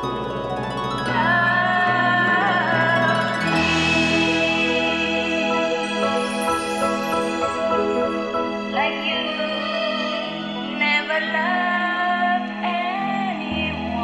Like you never loved anyone.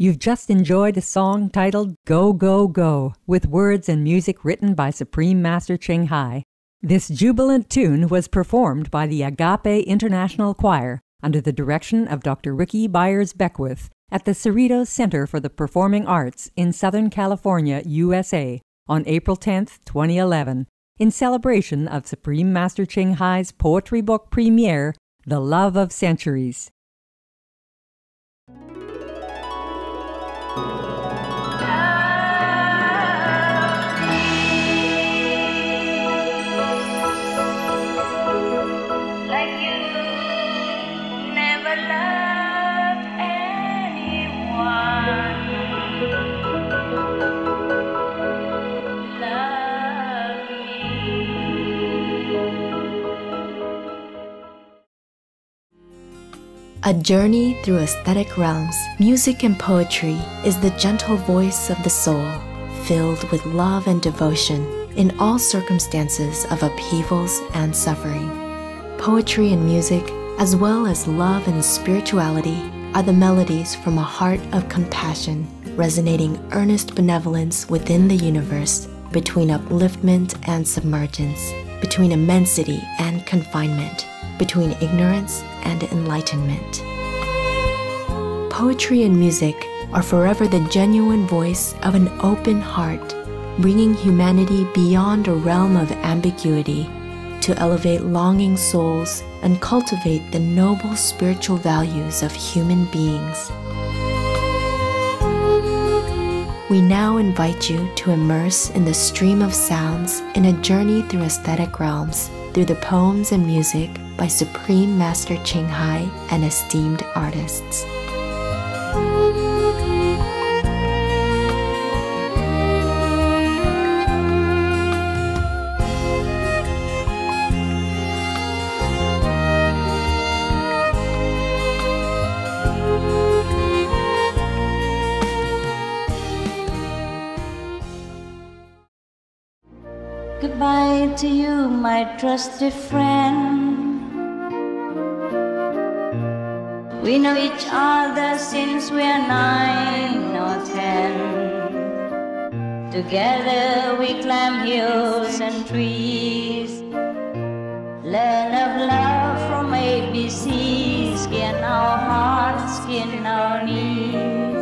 You've just enjoyed a song titled Go, Go, Go, with words and music written by Supreme Master Ching Hai. This jubilant tune was performed by the Agape International Choir under the direction of Dr. Ricky Byers Beckwith at the Cerritos Center for the Performing Arts in Southern California, USA, on April 10, 2011, in celebration of Supreme Master Ching Hai's poetry book premiere, The Love of Centuries. Like you never loved anyone. Love me. A journey through aesthetic realms, music and poetry is the gentle voice of the soul, filled with love and devotion in all circumstances of upheavals and suffering. Poetry and music, as well as love and spirituality, are the melodies from a heart of compassion, resonating earnest benevolence within the universe, between upliftment and submergence, between immensity and confinement, between ignorance and enlightenment. Poetry and music are forever the genuine voice of an open heart, bringing humanity beyond a realm of ambiguity to elevate longing souls and cultivate the noble spiritual values of human beings. We now invite you to immerse in the stream of sounds in a journey through aesthetic realms, through the poems and music by Supreme Master Ching Hai and esteemed artists. Goodbye to you, my trusted friend. We know each other since we're 9 or 10. Together we climb hills and trees, learn of love from ABC, skin our hearts, skin our knees.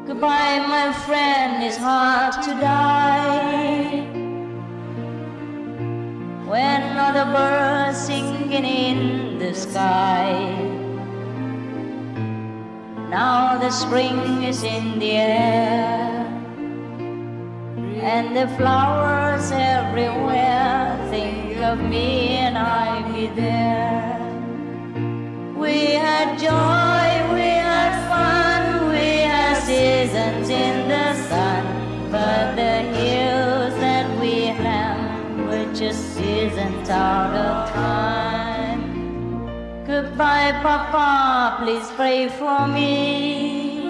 Goodbye, my friend, it's hard to die when all the birds singing in the sky. Now the spring is in the air, and the flowers everywhere think of me and I'll be there. We had joy, we had fun, we had seasons in the sun, but the hills that we climbed were just seasons out of time. Goodbye, Papa, please pray for me.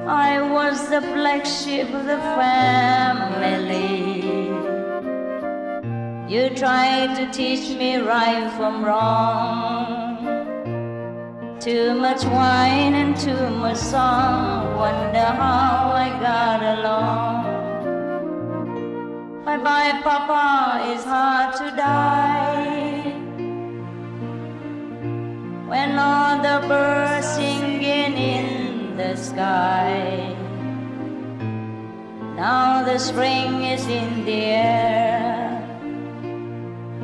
I was the black sheep of the family. You tried to teach me right from wrong. Too much wine and too much song, wonder how I got along. Bye-bye, Papa, it's hard to die when all the birds singing in the sky. Now the spring is in the air,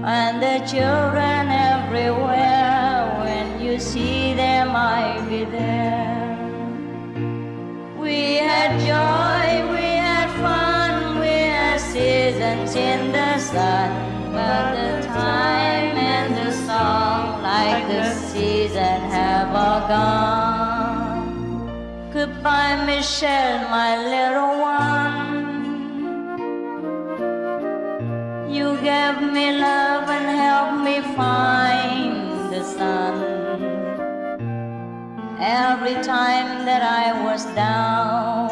and the children everywhere. When you see them, I'll be there. We had joy, we had fun, we had seasons in the sun, but the time and the song, like the season, have all gone. Goodbye, Michelle, my little one. You gave me love and helped me find the sun. Every time that I was down,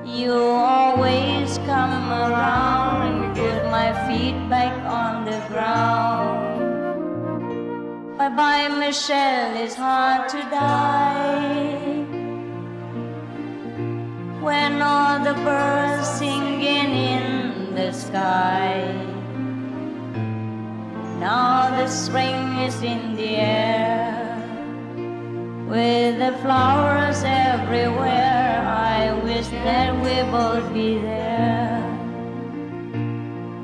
you always come around and put my feet back on the ground. Bye-bye, Michelle, it's hard to die when all the birds singing in the sky. Now the spring is in the air with the flowers everywhere. I wish that we both be there.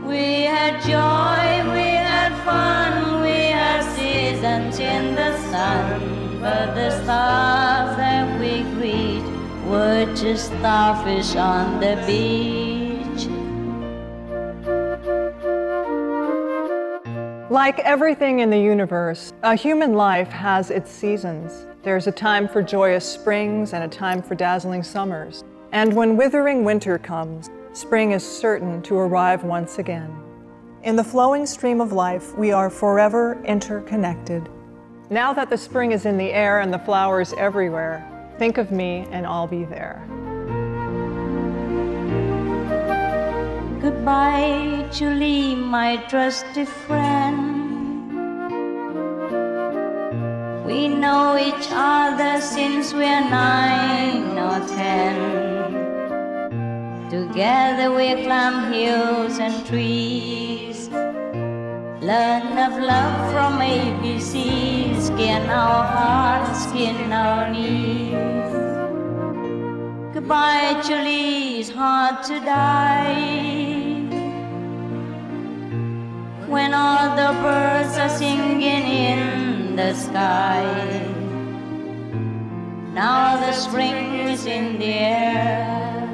We had joy, we had fun, we had seasons in the sun, but the stars that we greet were just starfish on the beach. Like everything in the universe, a human life has its seasons. There's a time for joyous springs and a time for dazzling summers. And when withering winter comes, spring is certain to arrive once again. In the flowing stream of life, we are forever interconnected. Now that the spring is in the air and the flowers everywhere, think of me and I'll be there. Goodbye, Julie, my trusty friend. We know each other since we're 9 or 10. Together we climb hills and trees, learn of love from ABC, skin our hearts, skin our knees. Goodbye, Julie, it's hard to die when all the birds are singing in the sky. Now the spring is in the air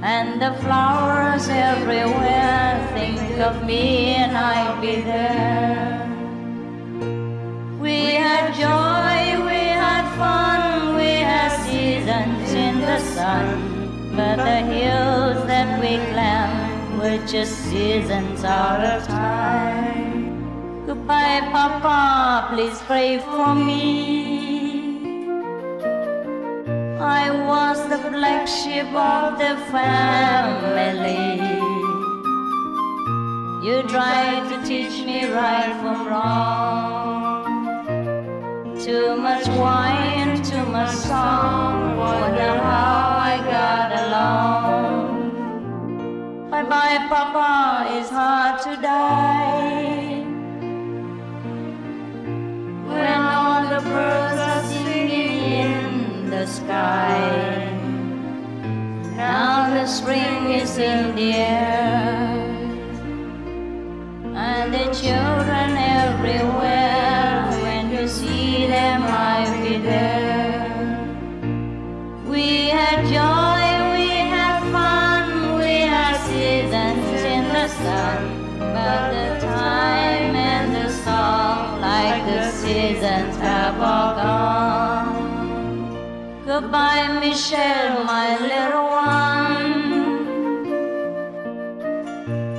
and the flowers everywhere. Think of me and I'll be there. We had joy, we had fun, we had seasons in the sun, but the hills that we climbed were just seasons out of time. Goodbye, Papa, please pray for me. I was the black sheep of the family. You tried to teach me right from wrong. Too much wine, too much song, wonder how I got along. Bye-bye, Papa, it's hard to die when all the birds are singing in the sky. Now the spring is in the air and the children everywhere. When you see them, I'll be there. We had joy, we had fun, we had seasons in the sun, but the time and the song, like the seasons, have all gone. Goodbye, Michelle, my little one.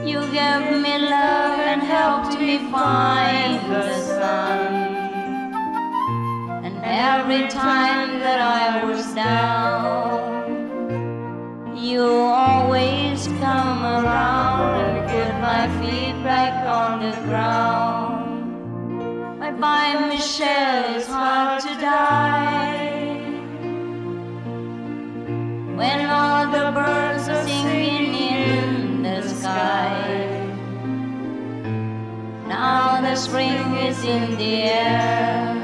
You gave me love and helped me find the sun. And every time that I was down, you always come around and put my feet back on the ground. Bye-bye, Michelle, it's hard to die when all the birds are singing in the sky. Now the spring is in the air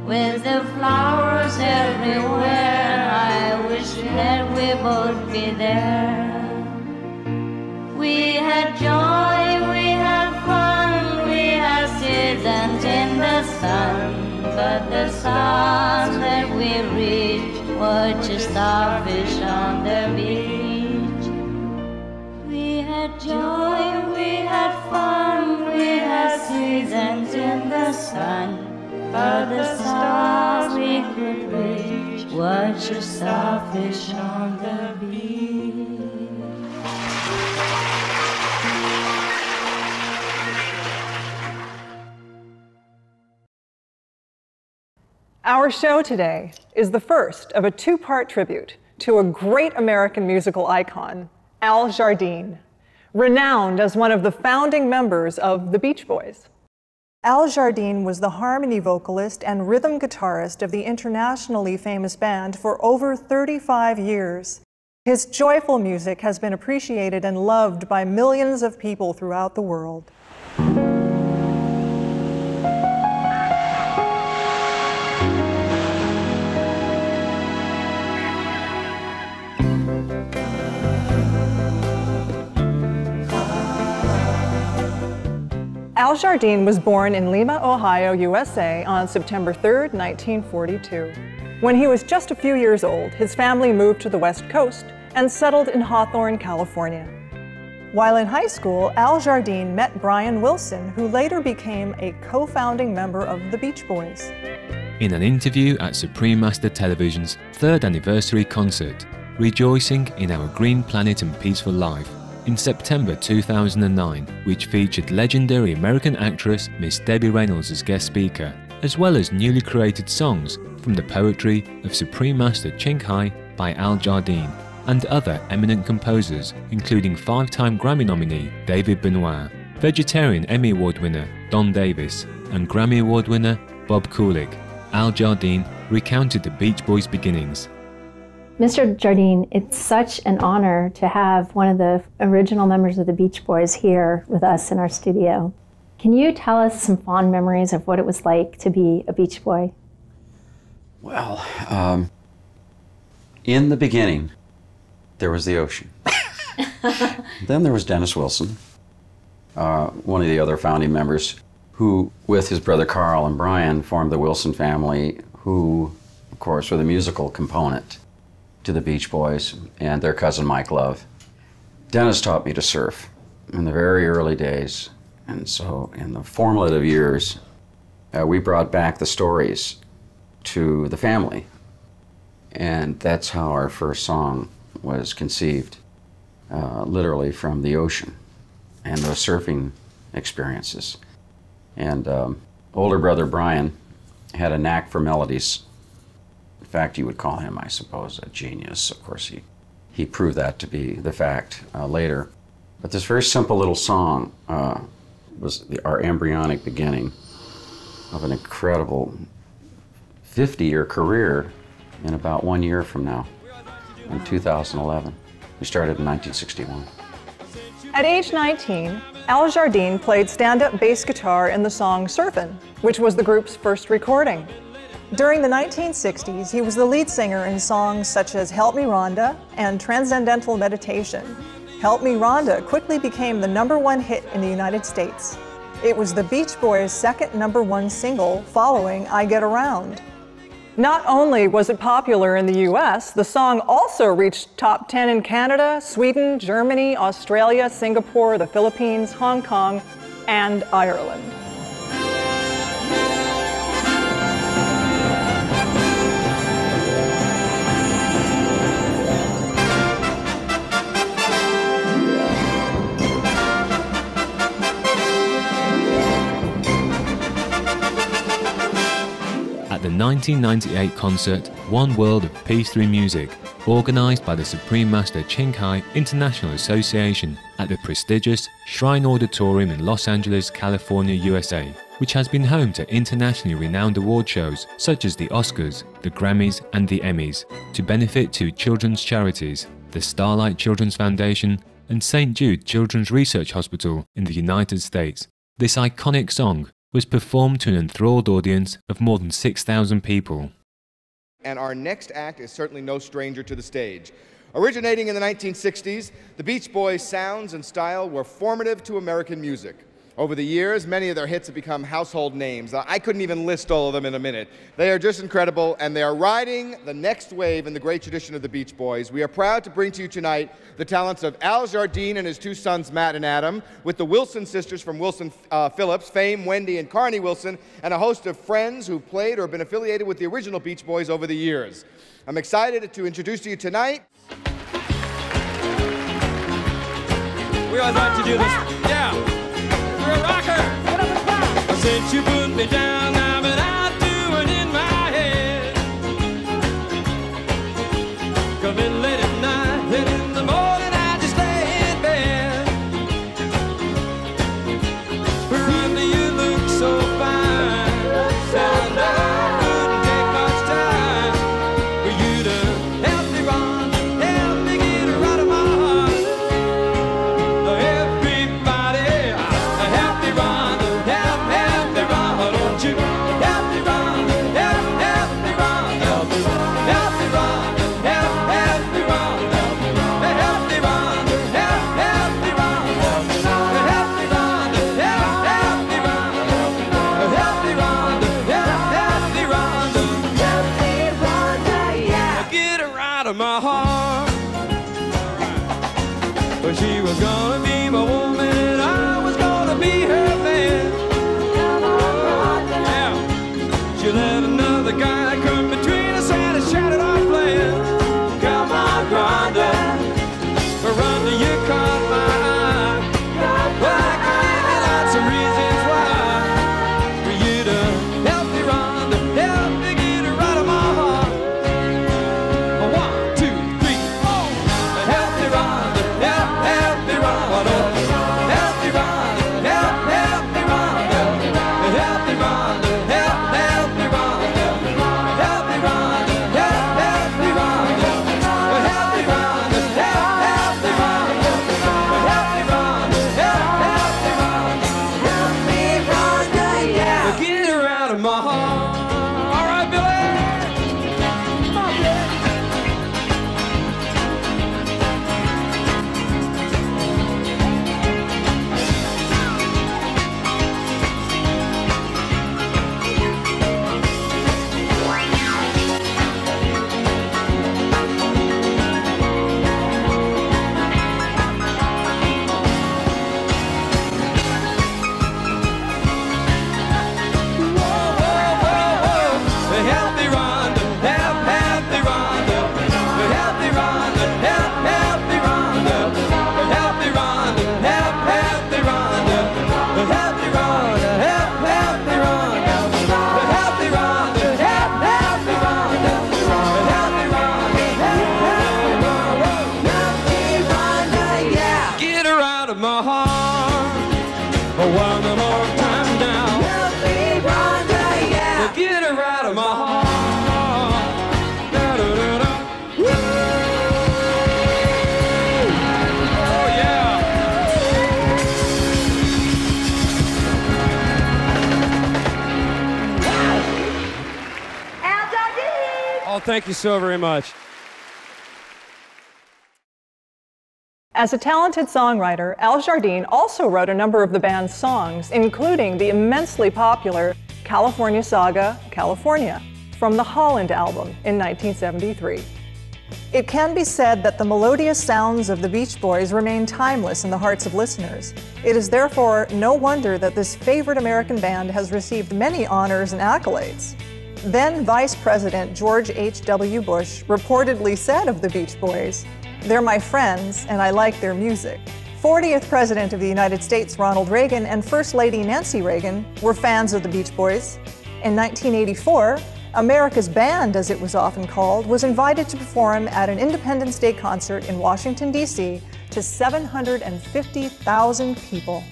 with the flowers everywhere. I wish that we both be there. We had joy, we had fun, we had seasons in the sun, but the stars that we reached were just starfish on the beach. We had joy, we had fun, we had seasons in the sun, but the stars we could reach were just starfish on the beach. Our show today is the first of a two-part tribute to a great American musical icon, Al Jardine, renowned as one of the founding members of the Beach Boys. Al Jardine was the harmony vocalist and rhythm guitarist of the internationally famous band for over 35 years. His joyful music has been appreciated and loved by millions of people throughout the world. Al Jardine was born in Lima, Ohio, USA on September 3, 1942. When he was just a few years old, his family moved to the West Coast and settled in Hawthorne, California. While in high school, Al Jardine met Brian Wilson, who later became a co-founding member of the Beach Boys. In an interview at Supreme Master Television's 3rd anniversary concert, Rejoicing in Our Green Planet and Peaceful Life, in September 2009, which featured legendary American actress Miss Debbie Reynolds as guest speaker, as well as newly created songs from the poetry of Supreme Master Ching Hai by Al Jardine and other eminent composers, including 5-time Grammy nominee David Benoit, Vegetarian Emmy Award winner Don Davis, and Grammy Award winner Bob Kulick. Al Jardine recounted the Beach Boys' beginnings. Mr. Jardine, it's such an honor to have one of the original members of the Beach Boys here with us in our studio. Can you tell us some fond memories of what it was like to be a Beach Boy? Well, in the beginning, there was the ocean. Then there was Dennis Wilson, one of the other founding members, who, with his brother Carl and Brian, formed the Wilson family, who, of course, were the musical component to the Beach Boys, and their cousin Mike Love. Dennis taught me to surf in the very early days, and so in the formative years, we brought back the stories to the family, and that's how our first song was conceived, literally from the ocean and those surfing experiences. And older brother Brian had a knack for melodies. In fact, you would call him, I suppose, a genius. Of course, he proved that to be the fact later. But this very simple little song was our embryonic beginning of an incredible 50-year career in about 1 year from now, in 2011. We started in 1961. At age 19, Al Jardine played stand-up bass guitar in the song Surfin', which was the group's first recording. During the 1960s, he was the lead singer in songs such as Help Me Rhonda and Transcendental Meditation. Help Me Rhonda quickly became the #1 hit in the United States. It was the Beach Boys' second #1 single following I Get Around. Not only was it popular in the US, the song also reached top 10 in Canada, Sweden, Germany, Australia, Singapore, the Philippines, Hong Kong, and Ireland. The 1998 concert One World of Peace Through Music, organised by the Supreme Master Ching Hai International Association at the prestigious Shrine Auditorium in Los Angeles, California, USA, which has been home to internationally renowned award shows such as the Oscars, the Grammys and the Emmys, to benefit two children's charities, the Starlight Children's Foundation and St. Jude Children's Research Hospital in the United States. This iconic song was performed to an enthralled audience of more than 6,000 people. And our next act is certainly no stranger to the stage. Originating in the 1960s, the Beach Boys' sounds and style were formative to American music. Over the years, many of their hits have become household names. I couldn't even list all of them in a minute. They are just incredible, and they are riding the next wave in the great tradition of the Beach Boys. We are proud to bring to you tonight the talents of Al Jardine and his two sons, Matt and Adam, with the Wilson sisters from Wilson Phillips, fame Wendy and Carney Wilson, and a host of friends who played or have been affiliated with the original Beach Boys over the years. I'm excited to introduce to you tonight. We always like to do this. Yeah. You're a rocker. Since you put me down, I've been out doing in my head. Come in late at night, and in the morning I just lay in bed. Rhonda, you look so fine. my heart. But she was gonna be my woman and I was gonna be her man. Yeah. She let another guy come between us and it shattered our plans. Come on, Rhonda, Rhonda, you caught my eye. Well, I can give you lots of reasons why for you to help me, Rhonda, help me get her out of my heart. 1, 2, 3, 4. Help me, Rhonda, help me, Rhonda. Help me, Rhonda, help me, Rhonda. Help me, Rhonda, help me, Rhonda. Help me, Rhonda, help me, Rhonda. Help me, Rhonda, help me, Rhonda. Help me, Rhonda, help me, Rhonda. Help me, Rhonda, yeah. Get her out of my heart. All right, Billy. Come on, Billy. Help me, Rhonda, help me, Rhonda. Help me, Rhonda, help me, Rhonda. Help me, Rhonda, help me, Rhonda. Help me, Rhonda, help me, Rhonda. Help me, Rhonda, help me, Rhonda. Help me, Rhonda, help me, Rhonda, yeah. Get her out of my heart. One more time now. Help me, Rhonda, yeah. Get her out of my heart. Da-da-da-da. Woo! Oh, yeah. Oh, thank you so very much. As a talented songwriter, Al Jardine also wrote a number of the band's songs, including the immensely popular California Saga, California, from the Holland album in 1973. It can be said that the melodious sounds of the Beach Boys remain timeless in the hearts of listeners. It is therefore no wonder that this favorite American band has received many honors and accolades. Then Vice President George H.W. Bush reportedly said of the Beach Boys, "They're my friends and I like their music." 40th President of the United States Ronald Reagan and First Lady Nancy Reagan were fans of the Beach Boys. In 1984, America's Band, as it was often called, was invited to perform at an Independence Day concert in Washington, D.C. to 750,000 people.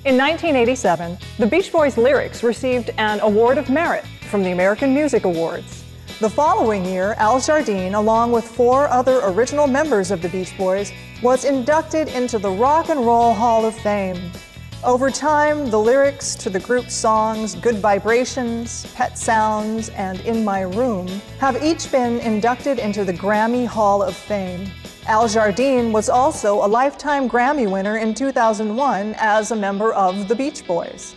In 1987, the Beach Boys' lyrics received an Award of Merit from the American Music Awards. The following year, Al Jardine, along with 4 other original members of the Beach Boys, was inducted into the Rock and Roll Hall of Fame. Over time, the lyrics to the group's songs Good Vibrations, Pet Sounds, and In My Room have each been inducted into the Grammy Hall of Fame. Al Jardine was also a Lifetime Grammy winner in 2001 as a member of the Beach Boys.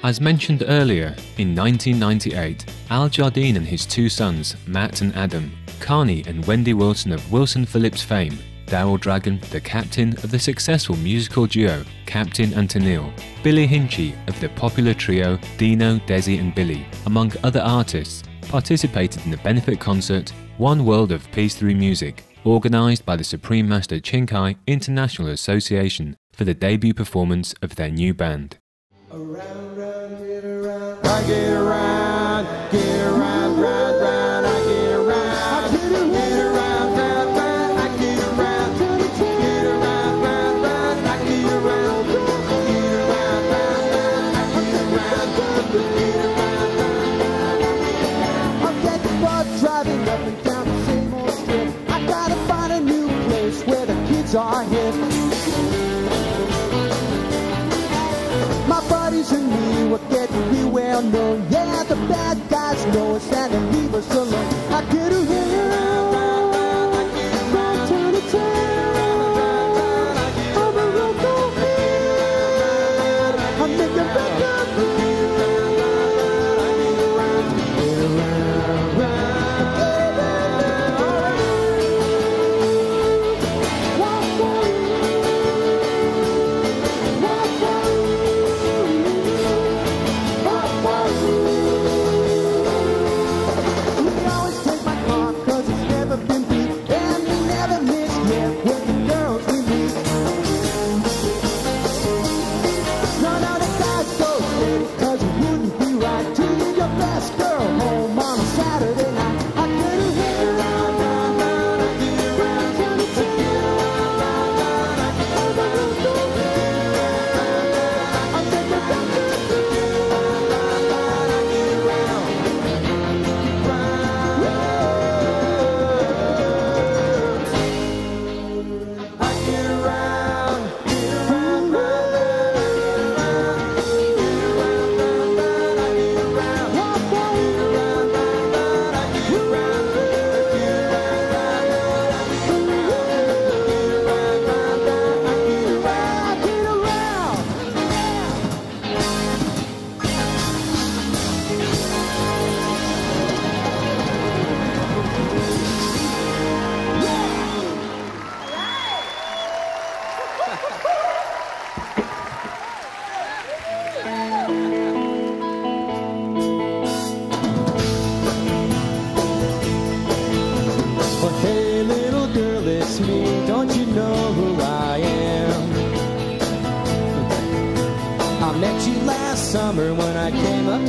As mentioned earlier, in 1998, Al Jardine and his 2 sons, Matt and Adam, Carney and Wendy Wilson of Wilson Phillips fame, Daryl Dragon, the captain of the successful musical duo Captain and Tennille, Billy Hinchy of the popular trio Dino, Desi and Billy, among other artists, participated in the benefit concert One World of Peace Through Music, organised by the Supreme Master Chinkai International Association for the debut performance of their new band. Around, round, get around. I get around, round, round, round. I get around, get around, round, round. I get around, get around, round, round. I get around, get around, round, round. I get around, get around, round. I'm getting bored driving up and down the same old strip. I gotta find a new place where the kids are hip. My buddies and me were getting real well known. Yeah, the bad guys know us and they leave us alone. I get around, from town to town. I'm a local man. I'm making records.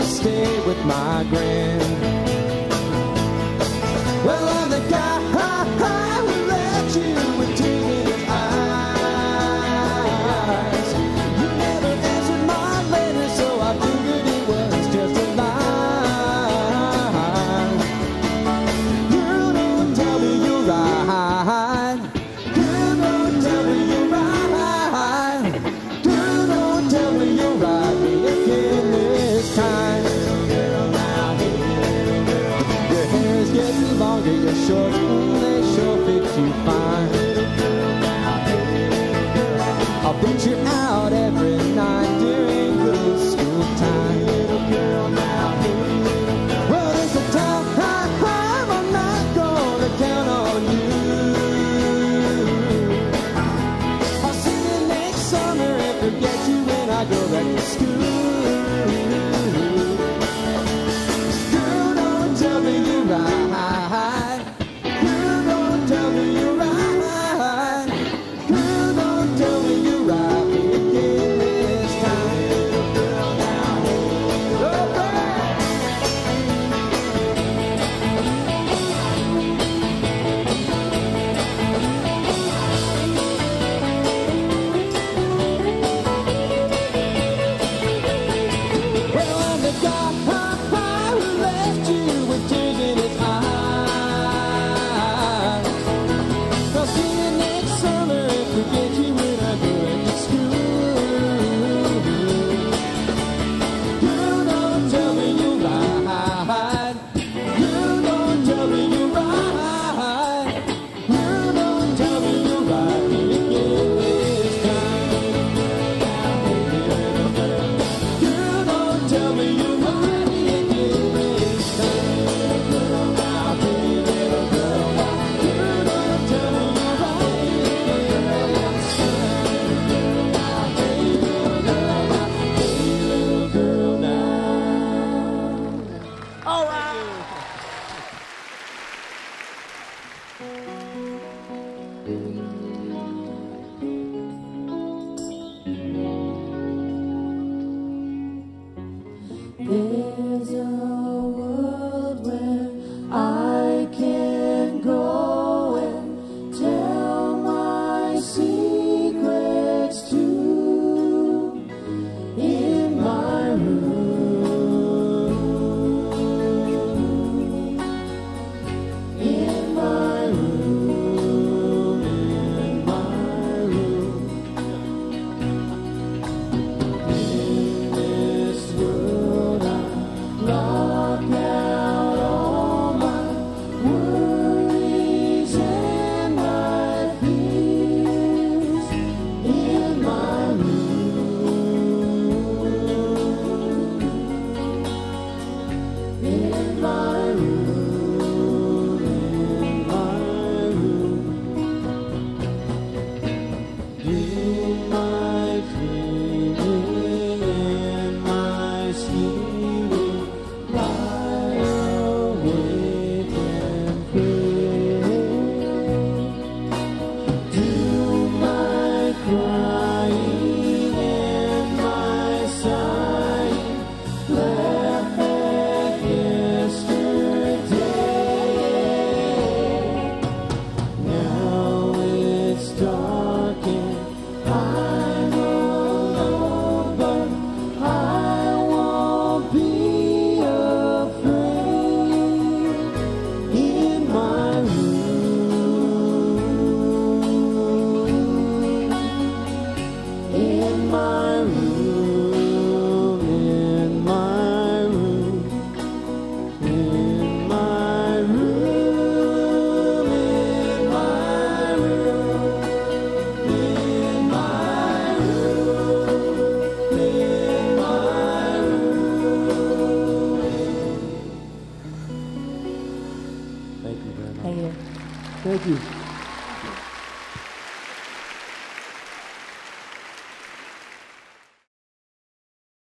stay with my grand. Well, I'm the guy who let you with tears in his eyes. You never answered my letter, so I figured it was just a lie. Girl, don't tell me you're right. Girl, don't tell me you're right. Girl, don't tell me you're right. Again this time. Your hair is getting longer, you're short, they sure fit you fine. I'll beat you out every night during good school time. Well, there's a time I'm not gonna count on you. I'll see you next summer and forget you when I go back to school. Girl, don't tell me you're right. Girl, don't tell me you're right. Girl, don't tell me you're right again this time. Well, I'm the guy who left you with tears in his eyes. I'll see you next summer and forget you when I go back to school. Girl, don't tell me you're right. Girl, don't tell me you're right. Girl, don't tell me you're right again this time. Girl, don't tell me you're right again this time. Girl, don't tell me you're right again this time. Girl, now. All right. There's a world where I can go and tell my secrets to in my room. In my room, in my room. In this world I lock out all my worries and my fears. In my room. In my room, in my room. In my dreaming and my scheming, lie awake and pray. Do my crying and my sighing, laugh at yesterday. Now it's dark and I'm alone, but I won't be afraid. In my room. In my room. In my room. In my room. In my room. In my room. In my room. Thank you very much. Thank you. Thank you.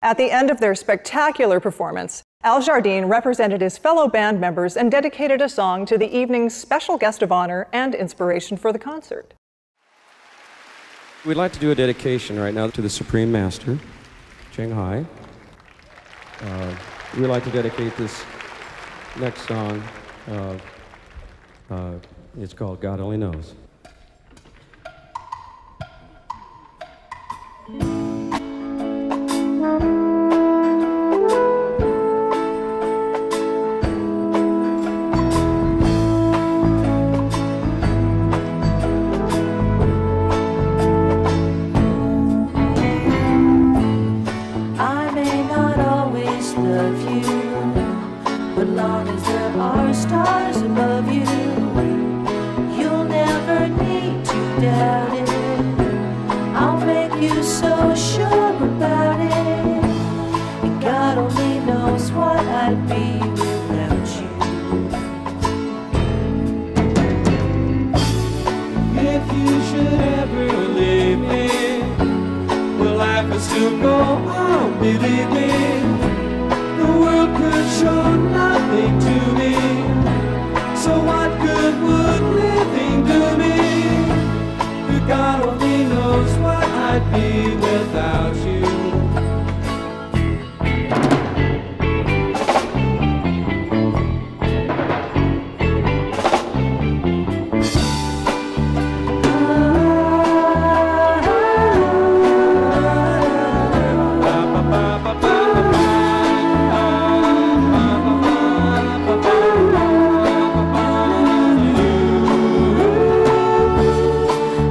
At the end of their spectacular performance, Al Jardine represented his fellow band members and dedicated a song to the evening's special guest of honor and inspiration for the concert. We'd like to do a dedication right now to the Supreme Master, Ching Hai. We'd like to dedicate this next song. It's called God Only Knows. I may not always love you, but long as there are stars above you, you'll never need to doubt it. I'll make you so sure about it. And God only knows what I'd be without you. If you should ever leave me, will life will still go on, believe me. The world could show nothing to me, so what good would living do me? God only knows what I'd be without you.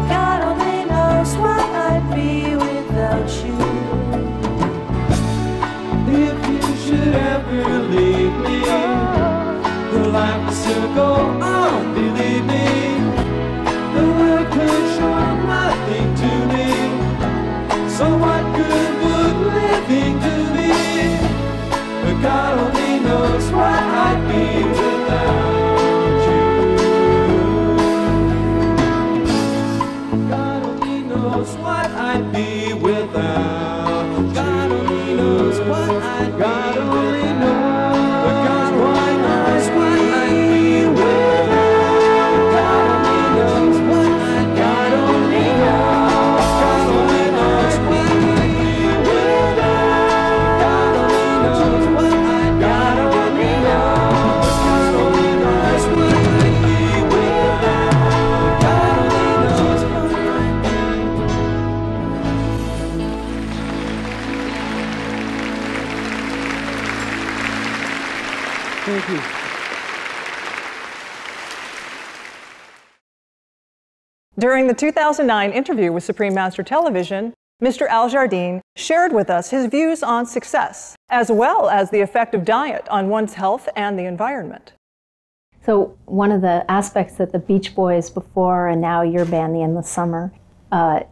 God only knows what I'd be without you. If you should ever leave me, the life will still go on, believe me. The world could show nothing to me, so what good would living do me? But God only knows what I'd be without you. God only knows what I'd be without you. God only knows what I'd be. God only knows. But God only knows what I'd be without. God only knows what I'd. God only knows. God only knows what I'd be without. God only knows what I'd. God only knows. God only knows what I'd be without. God only knows what I'd be. Thank you. During the 2009 interview with Supreme Master Television, Mr. Al Jardine shared with us his views on success, as well as the effect of diet on one's health and the environment. So one of the aspects that the Beach Boys before and now your band, The Endless Summer,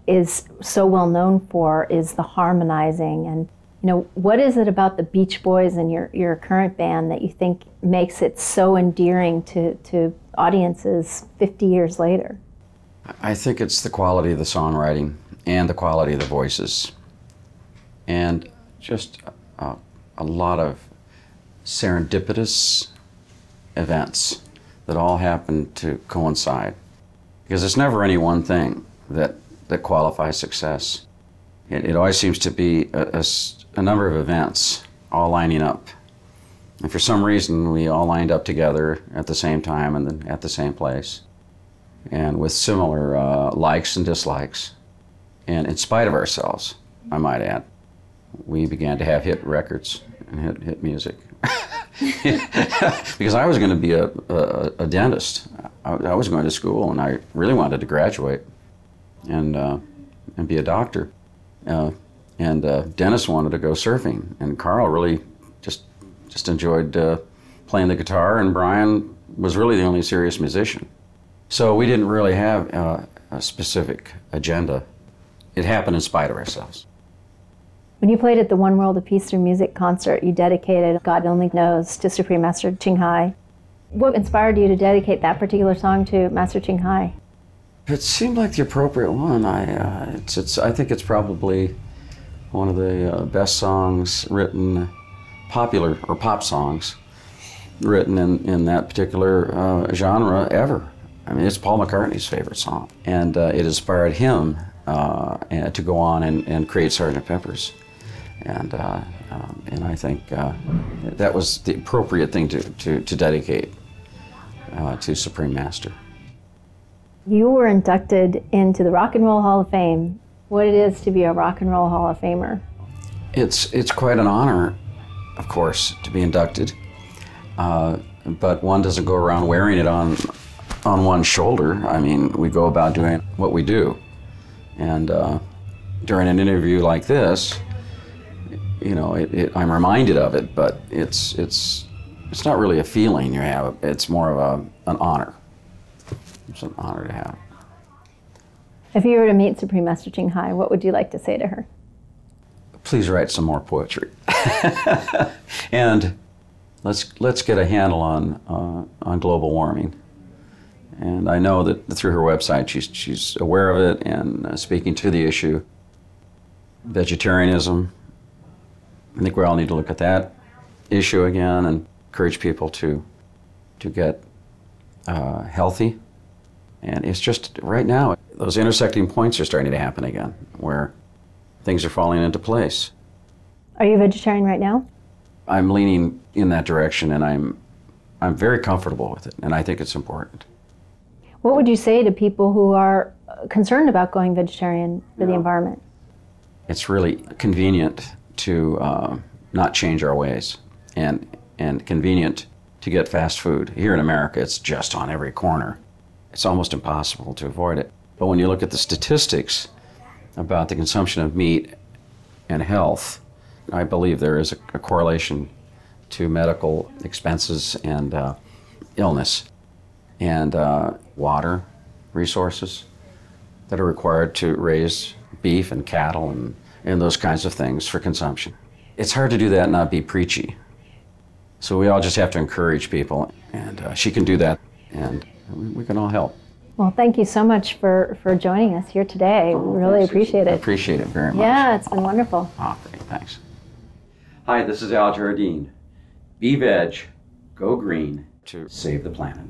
is so well known for is the harmonizing. And you know, what is it about the Beach Boys and your current band that you think makes it so endearing to audiences 50 years later? I think it's the quality of the songwriting and the quality of the voices, and just a lot of serendipitous events that all happen to coincide. Because it's never any one thing that qualifies success. It always seems to be a number of events all lining up. And for some reason, we all lined up together at the same time and then at the same place, and with similar likes and dislikes. And in spite of ourselves, I might add, we began to have hit records and hit music. Because I was going to be a dentist. I was going to school, and I really wanted to graduate and be a doctor. And Dennis wanted to go surfing, and Carl really just enjoyed playing the guitar, and Brian was really the only serious musician. So we didn't really have a specific agenda. It happened in spite of ourselves. When you played at the One World of Peace Through Music concert, you dedicated God Only Knows to Supreme Master Ching Hai. What inspired you to dedicate that particular song to Master Ching Hai? It seemed like the appropriate one. I think it's probably one of the best songs written, popular or pop songs, written in that particular genre ever. I mean, it's Paul McCartney's favorite song, and it inspired him to go on and create Sgt. Pepper's. And And I think that was the appropriate thing to dedicate to Supreme Master. You were inducted into the Rock and Roll Hall of Fame. What it is to be a Rock and Roll Hall of Famer? It's quite an honor, of course, to be inducted, but one doesn't go around wearing it on one's shoulder. I mean, we go about doing what we do, and during an interview like this, you know, I'm reminded of it, but it's not really a feeling you have. It's more of an honor. It's an honor to have. If you were to meet Supreme Master Ching Hai, what would you like to say to her? Please write some more poetry, and let's get a handle on global warming. And I know that through her website, she's aware of it and speaking to the issue. Vegetarianism. I think we all need to look at that issue again and encourage people to get healthy. And it's just right now, those intersecting points are starting to happen again, where things are falling into place. Are you a vegetarian right now? I'm leaning in that direction, and I'm very comfortable with it, and I think it's important. What would you say to people who are concerned about going vegetarian for the environment? It's really convenient to not change our ways, and convenient to get fast food. Here in America, it's just on every corner. It's almost impossible to avoid it. But when you look at the statistics about the consumption of meat and health, I believe there is a correlation to medical expenses and illness, and water resources that are required to raise beef and cattle and those kinds of things for consumption. It's hard to do that and not be preachy. So we all just have to encourage people, and she can do that, and we can all help. Well, thank you so much for joining us here today. We really appreciate it. I appreciate it very much. Yeah, it's been wonderful. Oh, great, thanks. Hi, this is Al Jardine. Be veg, go green to save the planet.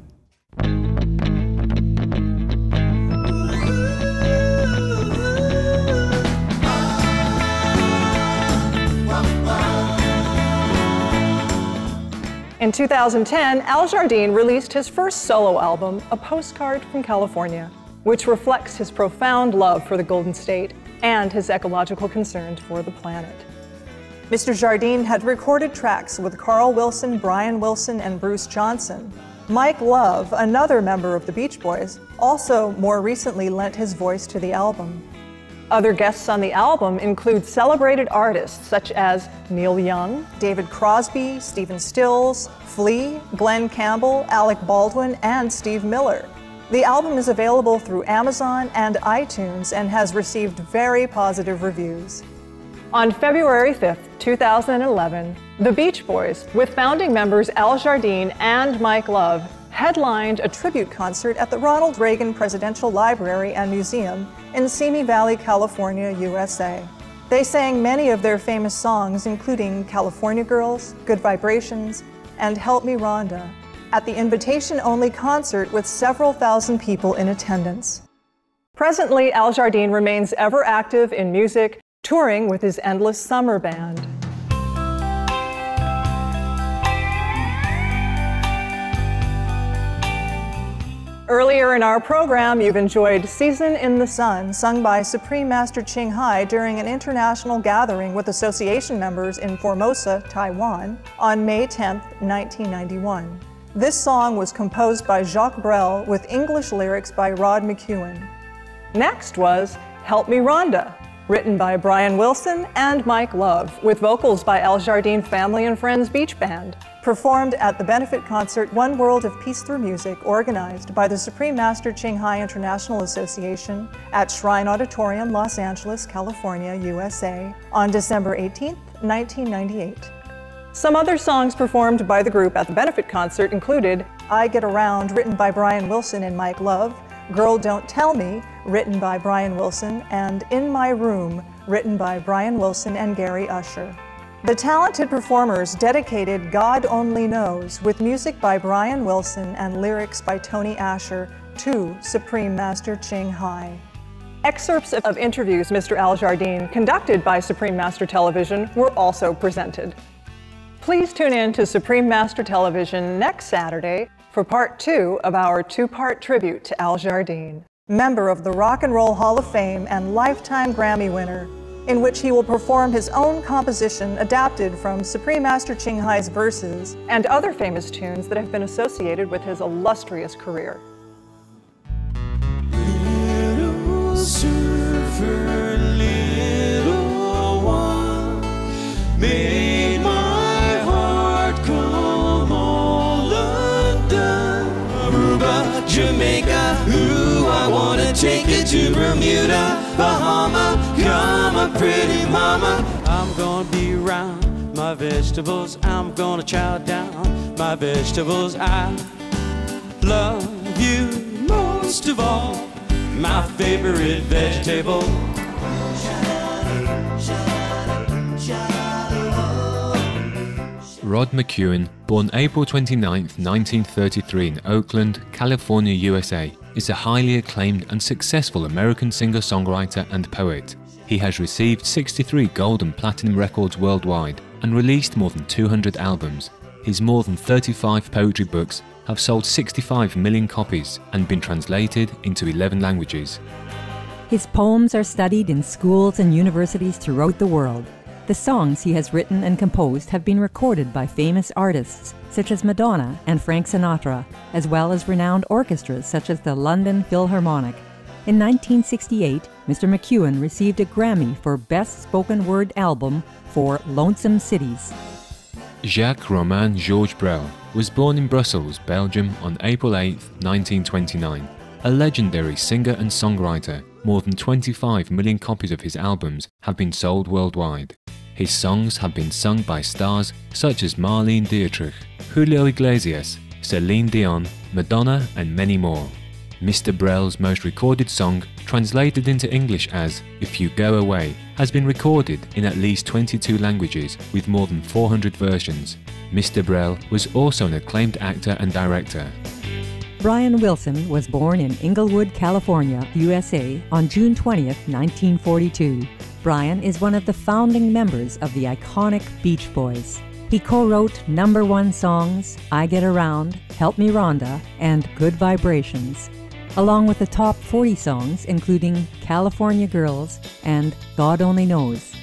In 2010, Al Jardine released his first solo album, A Postcard from California, which reflects his profound love for the Golden State and his ecological concerns for the planet. Mr. Jardine had recorded tracks with Carl Wilson, Brian Wilson, and Bruce Johnson. Mike Love, another member of the Beach Boys, also more recently lent his voice to the album. Other guests on the album include celebrated artists such as Neil Young, David Crosby, Stephen Stills, Flea, Glenn Campbell, Alec Baldwin, and Steve Miller. The album is available through Amazon and iTunes and has received very positive reviews. On February 5th, 2011, the Beach Boys, with founding members Al Jardine and Mike Love, headlined a tribute concert at the Ronald Reagan Presidential Library and Museum in Simi Valley, California, USA. They sang many of their famous songs, including California Girls, Good Vibrations, and Help Me Rhonda, at the invitation-only concert with several thousand people in attendance. Presently, Al Jardine remains ever active in music, touring with his Endless Summer Band. Earlier in our program, you've enjoyed Season in the Sun, sung by Supreme Master Ching Hai during an international gathering with association members in Formosa, Taiwan, on May 10, 1991. This song was composed by Jacques Brel with English lyrics by Rod McEwen. Next was Help Me Rhonda, written by Brian Wilson and Mike Love, with vocals by Al Jardine Family and Friends Beach Band, performed at the benefit concert One World of Peace Through Music, organized by the Supreme Master Ching Hai International Association at Shrine Auditorium, Los Angeles, California, USA, on December 18, 1998. Some other songs performed by the group at the benefit concert included I Get Around, written by Brian Wilson and Mike Love, Girl Don't Tell Me, written by Brian Wilson, and In My Room, written by Brian Wilson and Gary Usher. The talented performers dedicated God Only Knows, with music by Brian Wilson and lyrics by Tony Asher, to Supreme Master Ching Hai. Excerpts of interviews Mr. Al Jardine conducted by Supreme Master Television were also presented. Please tune in to Supreme Master Television next Saturday for part 2 of our 2-part tribute to Al Jardine, member of the Rock and Roll Hall of Fame and lifetime Grammy winner, in which he will perform his own composition adapted from Supreme Master Ching Hai's verses and other famous tunes that have been associated with his illustrious career. Little surfer, little one, made my heart come all undone. Aruba, Jamaica, ooh, I wanna take you to Bermuda, Bahama, come a pretty mama. I'm gonna be around my vegetables, I'm gonna chow down my vegetables. I love you most of all, my favorite vegetable. Rod McEwen, born April 29, 1933 in Oakland, California, USA, is a highly acclaimed and successful American singer-songwriter and poet. He has received 63 gold and platinum records worldwide and released more than 200 albums. His more than 35 poetry books have sold 65 million copies and been translated into 11 languages. His poems are studied in schools and universities throughout the world. The songs he has written and composed have been recorded by famous artists such as Madonna and Frank Sinatra, as well as renowned orchestras such as the London Philharmonic. In 1968, Mr. McEwen received a Grammy for Best Spoken Word Album for Lonesome Cities. Jacques Romain Georges Brel was born in Brussels, Belgium on April 8, 1929. A legendary singer and songwriter, more than 25 million copies of his albums have been sold worldwide. His songs have been sung by stars such as Marlene Dietrich, Julio Iglesias, Celine Dion, Madonna and many more. Mr. Brel's most recorded song, translated into English as If You Go Away, has been recorded in at least 22 languages with more than 400 versions. Mr. Brel was also an acclaimed actor and director. Brian Wilson was born in Inglewood, California, USA on June 20, 1942. Brian is one of the founding members of the iconic Beach Boys. He co-wrote #1 songs I Get Around, Help Me Rhonda, and Good Vibrations, along with the top 40 songs including California Girls and God Only Knows.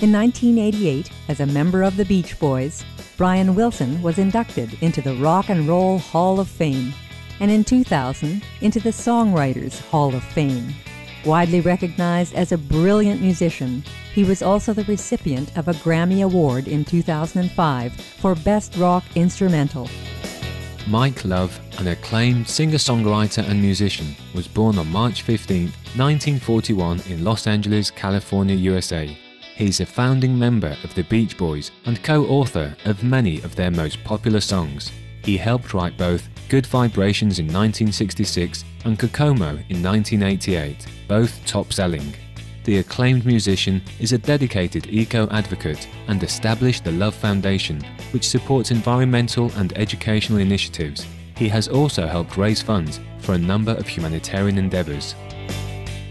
In 1988, as a member of the Beach Boys, Brian Wilson was inducted into the Rock and Roll Hall of Fame, and in 2000 into the Songwriters Hall of Fame. Widely recognized as a brilliant musician, he was also the recipient of a Grammy Award in 2005 for Best Rock Instrumental. Mike Love, an acclaimed singer-songwriter and musician, was born on March 15, 1941 in Los Angeles, California, USA. He is a founding member of the Beach Boys and co-author of many of their most popular songs. He helped write both Good Vibrations in 1966 and Kokomo in 1988, both top-selling. The acclaimed musician is a dedicated eco-advocate and established the Love Foundation, which supports environmental and educational initiatives. He has also helped raise funds for a number of humanitarian endeavors.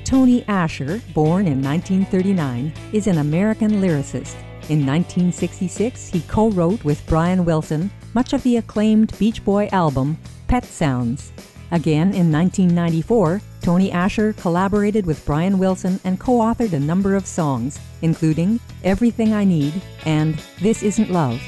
Tony Asher, born in 1939, is an American lyricist. In 1966, he co-wrote with Brian Wilson much of the acclaimed Beach Boy album, Pet Sounds. Again, in 1994, Tony Asher collaborated with Brian Wilson and co-authored a number of songs, including Everything I Need and This Isn't Love.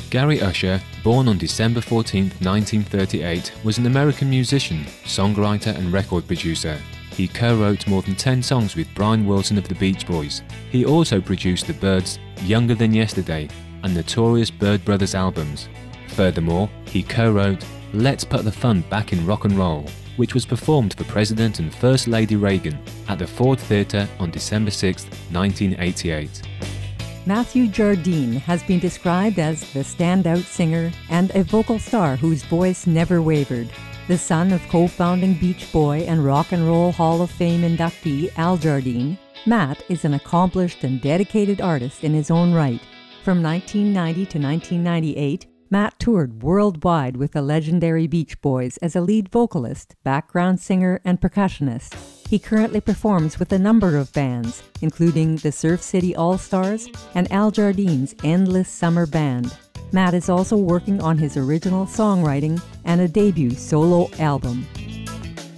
Gary Usher, born on December 14, 1938, was an American musician, songwriter and record producer. He co-wrote more than 10 songs with Brian Wilson of the Beach Boys. He also produced the Byrds' Younger Than Yesterday and Notorious Byrd Brothers albums. Furthermore, he co-wrote Let's Put the Fun Back in Rock and Roll, which was performed for President and First Lady Reagan at the Ford Theatre on December 6, 1988. Matthew Jardine has been described as the standout singer and a vocal star whose voice never wavered. The son of co-founding Beach Boy and Rock and Roll Hall of Fame inductee Al Jardine, Matt is an accomplished and dedicated artist in his own right. From 1990 to 1998, Matt toured worldwide with the legendary Beach Boys as a lead vocalist, background singer, and percussionist. He currently performs with a number of bands, including the Surf City All-Stars and Al Jardine's Endless Summer Band. Matt is also working on his original songwriting and a debut solo album.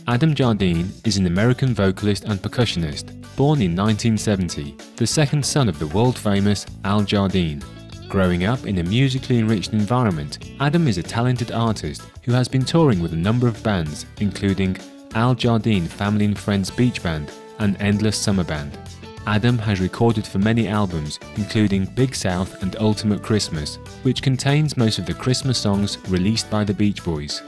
Adam Jardine is an American vocalist and percussionist, born in 1970, the second son of the world-famous Al Jardine. Growing up in a musically enriched environment, Adam is a talented artist who has been touring with a number of bands, including Al Jardine Family and Friends Beach Band and Endless Summer Band. Adam has recorded for many albums, including Big South and Ultimate Christmas, which contains most of the Christmas songs released by the Beach Boys.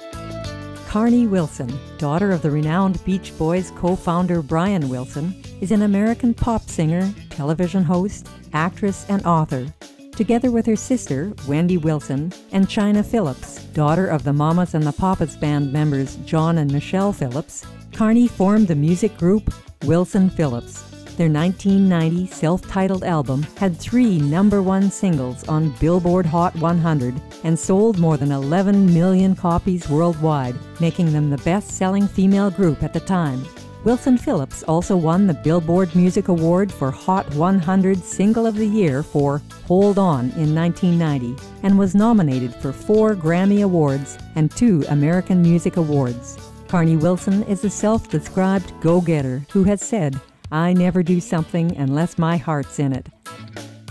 Carnie Wilson, daughter of the renowned Beach Boys co-founder Brian Wilson, is an American pop singer, television host, actress, and author. Together with her sister, Wendy Wilson, and Chynna Phillips, daughter of the Mamas and the Papas band members John and Michelle Phillips, Carnie formed the music group Wilson Phillips. Their 1990 self-titled album had 3 #1 singles on Billboard Hot 100 and sold more than 11 million copies worldwide, making them the best-selling female group at the time. Wilson Phillips also won the Billboard Music Award for Hot 100 Single of the Year for Hold On in 1990 and was nominated for 4 Grammy Awards and 2 American Music Awards. Carnie Wilson is a self-described go-getter who has said, "I never do something unless my heart's in it."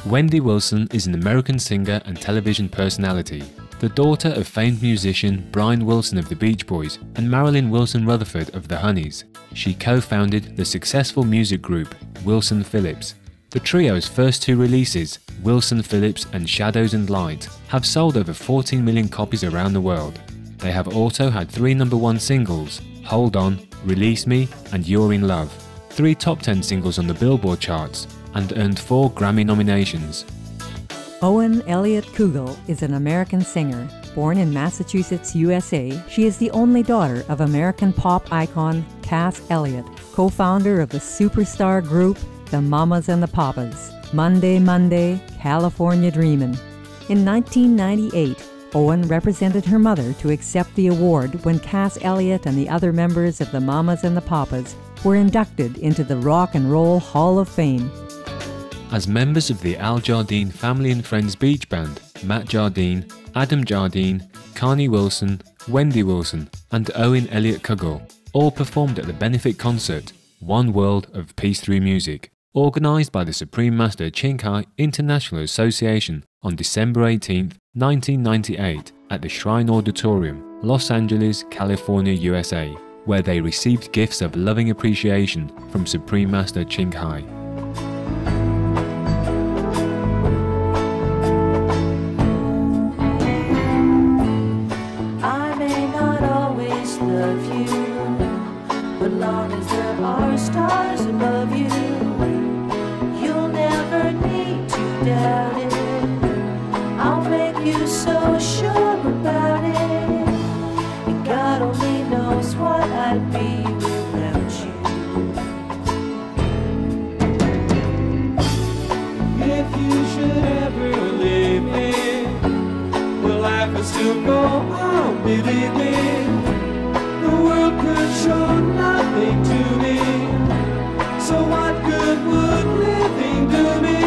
Wendy Wilson is an American singer and television personality, the daughter of famed musician Brian Wilson of the Beach Boys and Marilyn Wilson Rutherford of the Honeys. She co-founded the successful music group Wilson Phillips. The trio's first 2 releases, Wilson Phillips and Shadows and Light, have sold over 14 million copies around the world. They have also had 3 #1 singles, Hold On, Release Me, and You're in Love, 3 top 10 singles on the Billboard charts, and earned 4 Grammy nominations. Owen Elliott Kugel is an American singer. Born in Massachusetts, USA, she is the only daughter of American pop icon Cass Elliot, co-founder of the superstar group The Mamas and the Papas, Monday, Monday, California Dreamin'. In 1998, Owen represented her mother to accept the award when Cass Elliot and the other members of the Mamas and the Papas were inducted into the Rock and Roll Hall of Fame. As members of the Al Jardine Family and Friends Beach Band, Matt Jardine, Adam Jardine, Carnie Wilson, Wendy Wilson, and Owen Elliott Kugel all performed at the benefit concert, One World of Peace Through Music, organised by the Supreme Master Ching Hai International Association on December 18, 1998 at the Shrine Auditorium, Los Angeles, California, USA, where they received gifts of loving appreciation from Supreme Master Ching Hai. I may not always love you, but long as there are stars above you, you'll never need to doubt it. I'll make you so sure about it, and God only knows what I'd be without you. If you should ever leave me, will life will still go on, believe me. The world could show nothing to me, so what good would living do me?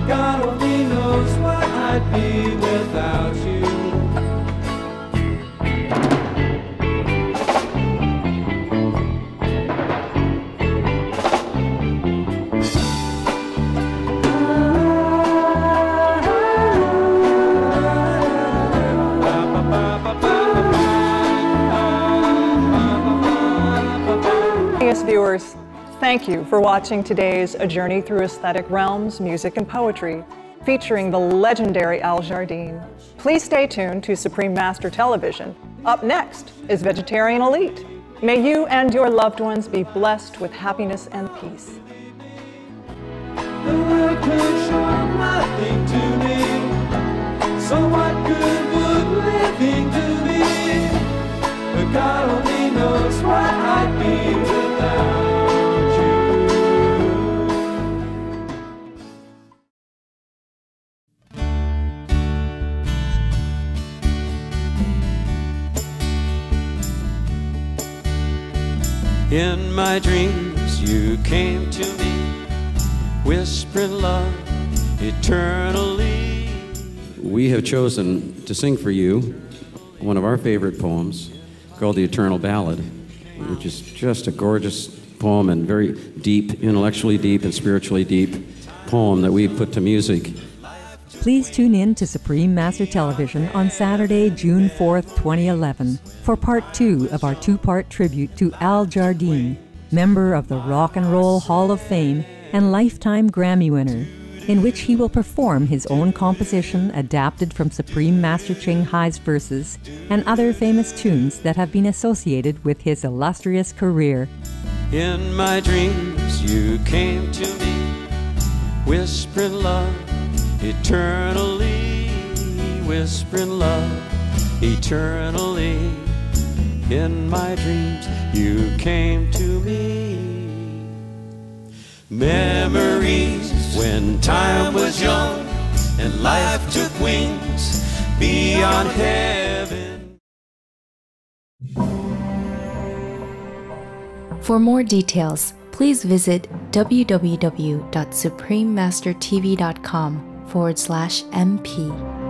God only knows what I'd be without you. Yes, viewers, thank you for watching today's A Journey Through Aesthetic Realms, Music and Poetry, featuring the legendary Al Jardine. Please stay tuned to Supreme Master Television. Up next is Vegetarian Elite. May you and your loved ones be blessed with happiness and peace. The world could show nothing to me, so what good would living do me? But God only knows what I'd be without you. In my dreams you came to me, whispering love eternally. We have chosen to sing for you one of our favorite poems called The Eternal Ballad, which is just a gorgeous poem and very deep, intellectually deep and spiritually deep poem that we put to music. Please tune in to Supreme Master Television on Saturday, June 4th, 2011, for part 2 of our 2-part tribute to Al Jardine, member of the Rock and Roll Hall of Fame and lifetime Grammy winner, in which he will perform his own composition adapted from Supreme Master Ching Hai's verses and other famous tunes that have been associated with his illustrious career. In my dreams you came to me, whispering love eternally, whispering love eternally. In my dreams you came to me. Memories when time was young and life took wings beyond heaven. For more details, please visit www.suprememastertv.com/MP.